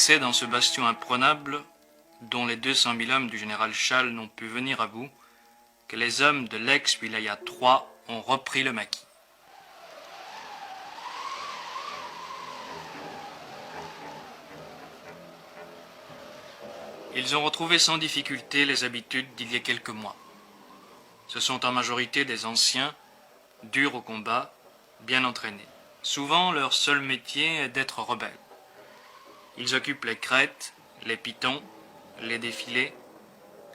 C'est dans ce bastion imprenable, dont les 200 000 hommes du général Chal n'ont pu venir à bout, que les hommes de l'ex-Wilaya 3 ont repris le maquis. Ils ont retrouvé sans difficulté les habitudes d'il y a quelques mois. Ce sont en majorité des anciens, durs au combat, bien entraînés. Souvent, leur seul métier est d'être rebelles. Ils occupent les crêtes, les pitons, les défilés,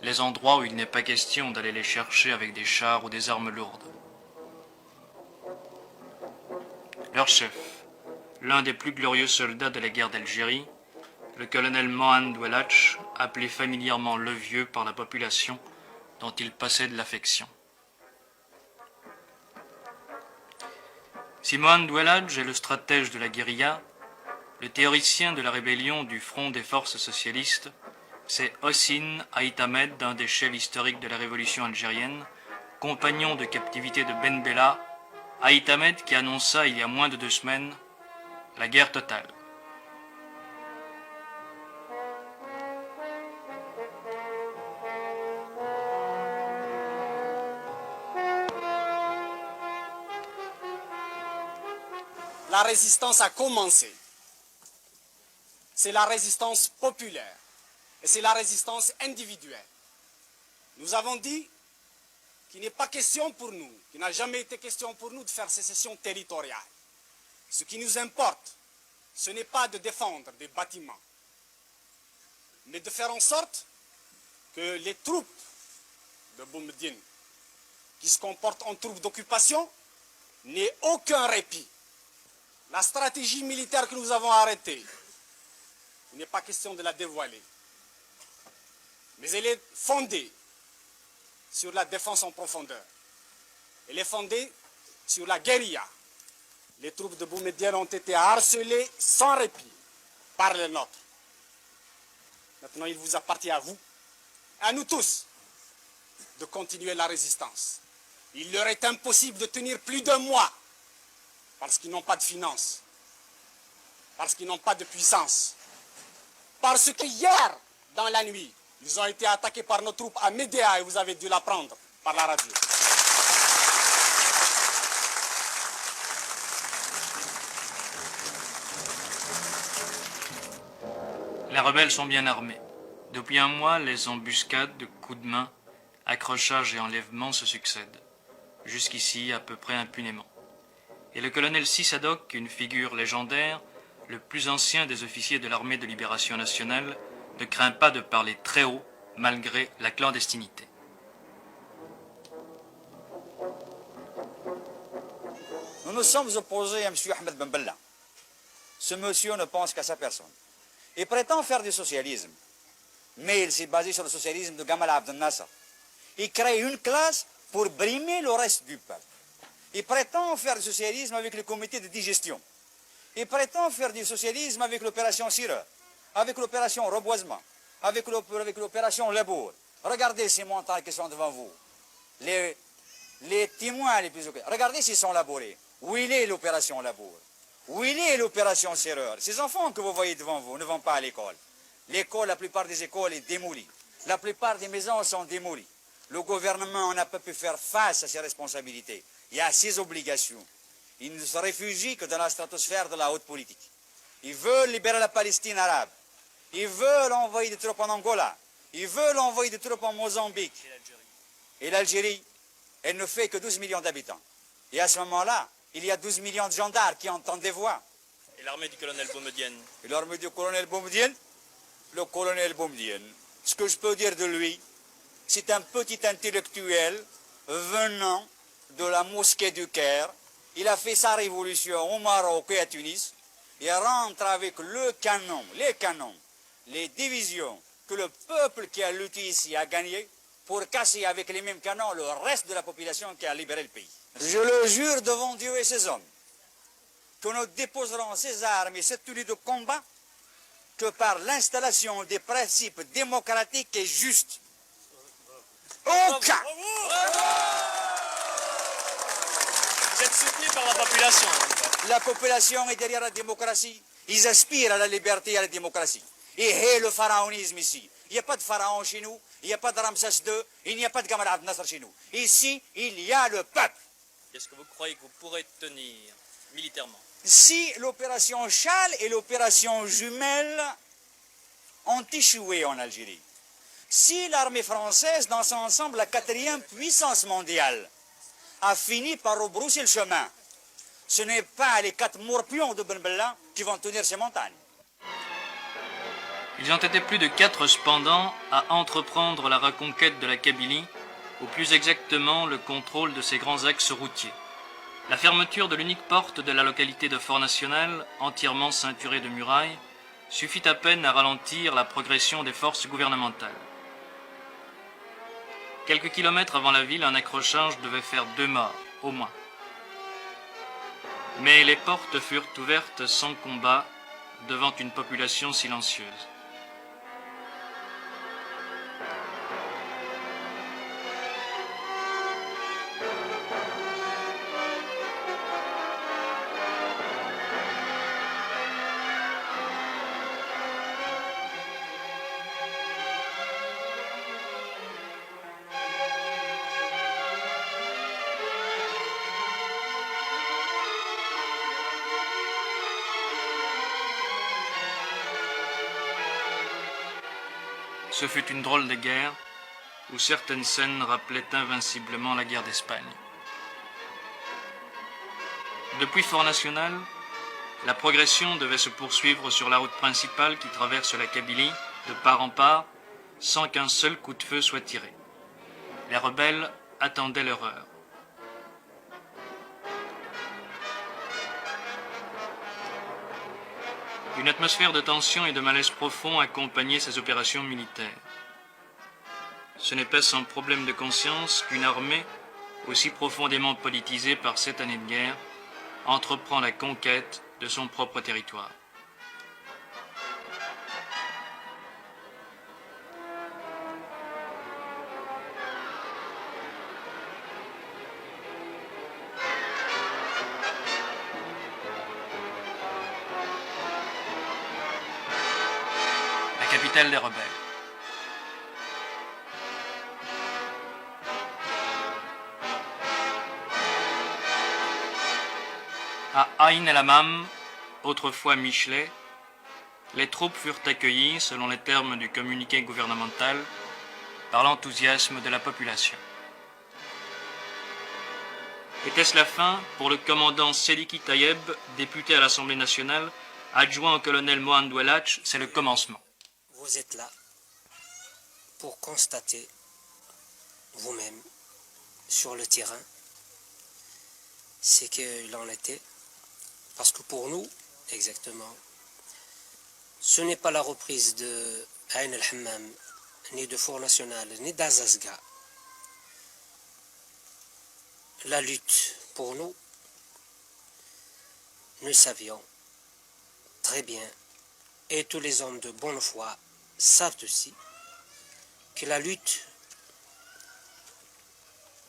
les endroits où il n'est pas question d'aller les chercher avec des chars ou des armes lourdes. Leur chef, l'un des plus glorieux soldats de la guerre d'Algérie, le colonel Mohan Dwelach, appelé familièrement le Vieux par la population dont il possède l'affection. Si Mohan Dwelach est le stratège de la guérilla, le théoricien de la rébellion du Front des forces socialistes, c'est Hossein Ait Ahmed, un des chefs historiques de la révolution algérienne, compagnon de captivité de Ben Bella, Ait Ahmed qui annonça il y a moins de 2 semaines la guerre totale. La résistance a commencé. C'est la résistance populaire et c'est la résistance individuelle. Nous avons dit qu'il n'est pas question pour nous, qu'il n'a jamais été question pour nous de faire sécession territoriale. Ce qui nous importe, ce n'est pas de défendre des bâtiments, mais de faire en sorte que les troupes de Boumediene, qui se comportent en troupes d'occupation, n'aient aucun répit. La stratégie militaire que nous avons arrêtée, il n'est pas question de la dévoiler. Mais elle est fondée sur la défense en profondeur. Elle est fondée sur la guérilla. Les troupes de Boumediene ont été harcelées sans répit par les nôtres. Maintenant, il vous appartient à vous, à nous tous, de continuer la résistance. Il leur est impossible de tenir plus d'1 mois parce qu'ils n'ont pas de finances, parce qu'ils n'ont pas de puissance, parce que hier, dans la nuit, ils ont été attaqués par nos troupes à Médéa et vous avez dû l'apprendre par la radio. Les rebelles sont bien armés. Depuis 1 mois, les embuscades de coups de main, accrochages et enlèvements se succèdent. Jusqu'ici, à peu près impunément. Et le colonel Sissadok, une figure légendaire, le plus ancien des officiers de l'armée de libération nationale, ne craint pas de parler très haut, malgré la clandestinité. Nous nous sommes opposés à M. Ahmed Ben Bella. Ce monsieur ne pense qu'à sa personne. Il prétend faire du socialisme, mais il s'est basé sur le socialisme de Gamal Abdel Nasser. Il crée une classe pour brimer le reste du peuple. Il prétend faire du socialisme avec le comité de digestion. Il prétend faire du socialisme avec l'opération Sireur, avec l'opération Reboisement, avec l'opération Labour. Regardez ces montagnes qui sont devant vous. Les témoins les plus occupés. Regardez s'ils sont labourés. Où il est l'opération Labour? Où il est l'opération Sireur? Ces enfants que vous voyez devant vous ne vont pas à l'école. L'école, la plupart des écoles est démolie. La plupart des maisons sont démolies. Le gouvernement n'a pas pu faire face à ses responsabilités. Il y a ses obligations. Ils ne se réfugient que dans la stratosphère de la haute politique. Ils veulent libérer la Palestine arabe. Ils veulent envoyer des troupes en Angola. Ils veulent envoyer des troupes en Mozambique. Et l'Algérie, elle ne fait que 12 millions d'habitants. Et à ce moment-là, il y a 12 millions de gendarmes qui entendent des voix. Et l'armée du colonel Boumediene? Et l'armée du colonel Boumediene? Le colonel Boumediene, ce que je peux dire de lui, c'est un petit intellectuel venant de la mosquée du Caire. Il a fait sa révolution au Maroc et à Tunis. Il rentre avec les canons, les divisions que le peuple qui a lutté ici a gagné pour casser avec les mêmes canons le reste de la population qui a libéré le pays. Je le jure devant Dieu et ses hommes que nous déposerons ces armes et cette tenue de combat que par l'installation des principes démocratiques et justes. Aucun! Vous êtes soutenu par la population? La population est derrière la démocratie. Ils aspirent à la liberté et à la démocratie. Et le pharaonisme ici. Il n'y a pas de pharaon chez nous, il n'y a pas de Ramsès II, il n'y a pas de Gamal Abdel Nasser chez nous. Ici, il y a le peuple. Est-ce que vous croyez que vous pourrez tenir militairement? Si l'opération Châle et l'opération Jumelle ont échoué en Algérie, si l'armée française, dans son ensemble, la quatrième puissance mondiale, a fini par rebrousser le chemin, ce n'est pas les 4 morpions de Ben Bella qui vont tenir ces montagnes. Ils ont été plus de 4 cependant à entreprendre la reconquête de la Kabylie, ou plus exactement le contrôle de ses grands axes routiers. La fermeture de l'unique porte de la localité de Fort National, entièrement ceinturée de murailles, suffit à peine à ralentir la progression des forces gouvernementales. Quelques kilomètres avant la ville, un accrochage devait faire 2 morts, au moins. Mais les portes furent ouvertes sans combat devant une population silencieuse. Ce fut une drôle de guerre, où certaines scènes rappelaient invinciblement la guerre d'Espagne. Depuis Fort National, la progression devait se poursuivre sur la route principale qui traverse la Kabylie, de part en part, sans qu'un seul coup de feu soit tiré. Les rebelles attendaient leur heure. Une atmosphère de tension et de malaise profond accompagnait ces opérations militaires. Ce n'est pas sans problème de conscience qu'une armée, aussi profondément politisée par 7 années de guerre, entreprend la conquête de son propre territoire. La capitale des rebelles. À Aïn el-Hamam, autrefois Michelet, les troupes furent accueillies, selon les termes du communiqué gouvernemental, par l'enthousiasme de la population. Était-ce la fin pour le commandant Sediki Tayeb, député à l'Assemblée nationale, adjoint au colonel Mohamed Ouelach? C'est le commencement. Vous êtes là pour constater vous-même sur le terrain ce qu'il en était. Parce que pour nous, exactement, ce n'est pas la reprise de Aïn el-Hammam, ni de Fort National, ni d'Azazga. La lutte, pour nous, nous savions très bien, et tous les hommes de bonne foi savent aussi, que la lutte,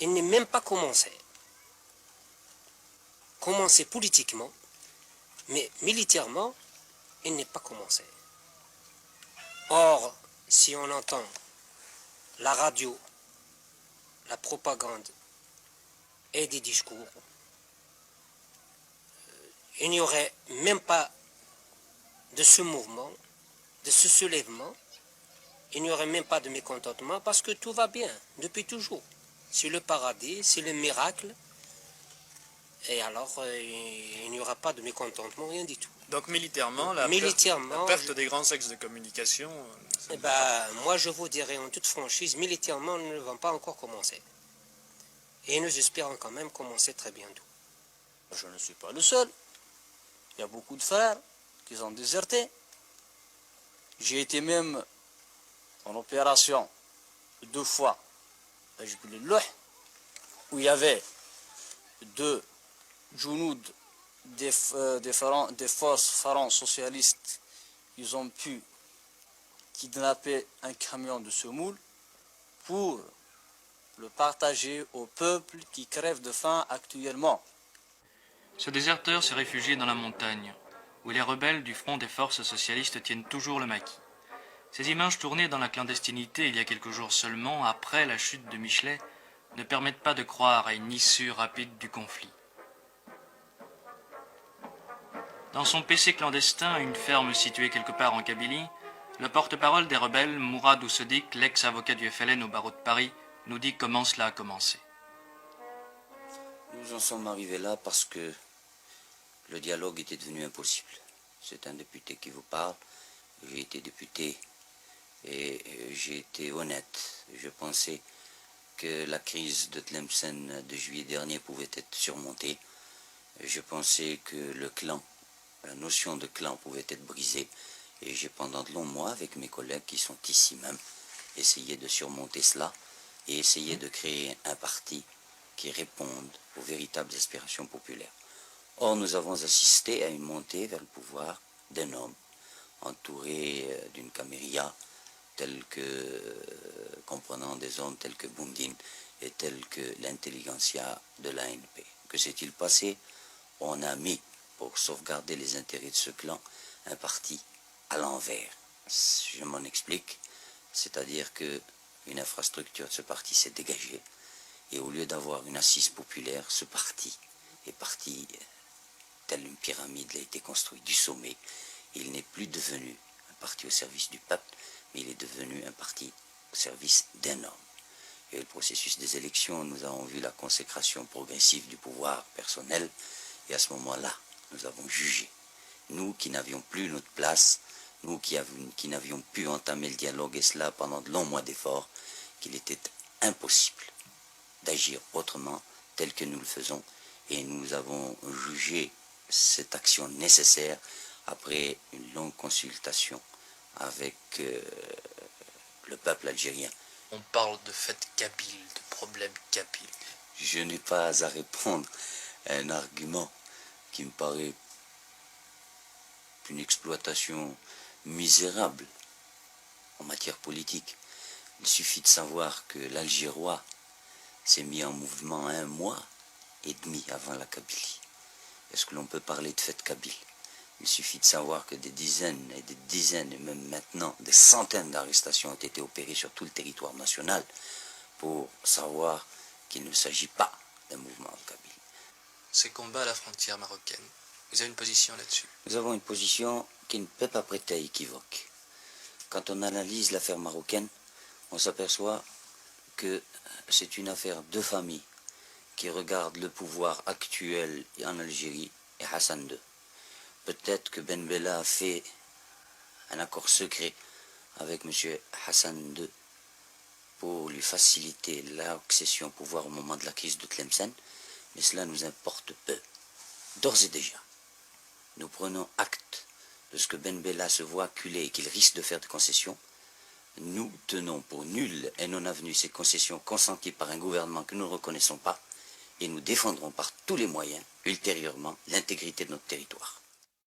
elle n'est même pas commencée. Commencée politiquement, mais militairement, il n'est pas commencé. Or, si on entend la radio, la propagande et des discours, il n'y aurait même pas de ce mouvement, de ce soulèvement, il n'y aurait même pas de mécontentement parce que tout va bien depuis toujours. C'est le paradis, c'est le miracle. Et alors, il n'y aura pas de mécontentement, rien du tout. Donc militairement, la perte des grands axes de communication... moi, je vous dirais en toute franchise, militairement, nous ne vont pas encore commencer. Et nous espérons quand même commencer très bientôt. Je ne suis pas le seul. Il y a beaucoup de frères qui ont déserté. J'ai été même en opération 2 fois à Jiboulilouh, où il y avait 2 Jounoud des forces pharaons socialistes. Ils ont pu kidnapper un camion de semoule pour le partager au peuple qui crève de faim actuellement. Ce déserteur s'est réfugié dans la montagne, où les rebelles du front des forces socialistes tiennent toujours le maquis. Ces images tournées dans la clandestinité il y a quelques jours seulement, après la chute de Michelet, ne permettent pas de croire à une issue rapide du conflit. Dans son PC clandestin, une ferme située quelque part en Kabylie, le porte-parole des rebelles, Mourad Oussedik, l'ex-avocat du FLN au barreau de Paris, nous dit comment cela a commencé. Nous en sommes arrivés là parce que le dialogue était devenu impossible. C'est un député qui vous parle. J'ai été député et j'ai été honnête. Je pensais que la crise de Tlemcen de juillet dernier pouvait être surmontée. Je pensais que le clan, la notion de clan pouvait être brisée. Et j'ai pendant de longs mois, avec mes collègues qui sont ici même, essayé de surmonter cela et essayé de créer un parti qui réponde aux véritables aspirations populaires. Or, nous avons assisté à une montée vers le pouvoir d'un homme entouré d'une caméria comprenant des hommes tels que Boundine et tels que l'intelligentsia de l'ANP. Que s'est-il passé? On a mis, pour sauvegarder les intérêts de ce clan, un parti à l'envers. Je m'en explique, c'est-à-dire qu'une infrastructure de ce parti s'est dégagée et au lieu d'avoir une assise populaire, ce parti est parti telle une pyramide, il a été construit du sommet. Il n'est plus devenu un parti au service du peuple, mais il est devenu un parti au service d'un homme. Et le processus des élections, nous avons vu la consécration progressive du pouvoir personnel, et à ce moment-là, nous avons jugé, nous qui n'avions plus notre place, nous qui n'avions pu entamer le dialogue, et cela pendant de longs mois d'efforts, qu'il était impossible d'agir autrement tel que nous le faisons, et nous avons jugé cette action nécessaire après une longue consultation avec le peuple algérien. On parle de fait kabyle, de problème kabyle. Je n'ai pas à répondre à un argument qui me paraît une exploitation misérable en matière politique. Il suffit de savoir que l'Algérois s'est mis en mouvement 1 mois et demi avant la Kabylie. Est-ce que l'on peut parler de fête kabyle? Il suffit de savoir que des dizaines, et même maintenant des centaines d'arrestations ont été opérées sur tout le territoire national pour savoir qu'il ne s'agit pas d'un mouvement kabyle. Ces combats à la frontière marocaine, vous avez une position là-dessus? Nous avons une position qui ne peut pas prêter à équivoque. Quand on analyse l'affaire marocaine, on s'aperçoit que c'est une affaire de famille qui regarde le pouvoir actuel en Algérie et Hassan II. Peut-être que Ben Bella a fait un accord secret avec M. Hassan II pour lui faciliter l'accession au pouvoir au moment de la crise de Tlemcen, mais cela nous importe peu. D'ores et déjà, nous prenons acte de ce que Ben Bella se voit acculé et qu'il risque de faire des concessions. Nous tenons pour nulles et non avenues ces concessions consenties par un gouvernement que nous ne reconnaissons pas, et nous défendrons par tous les moyens, ultérieurement, l'intégrité de notre territoire.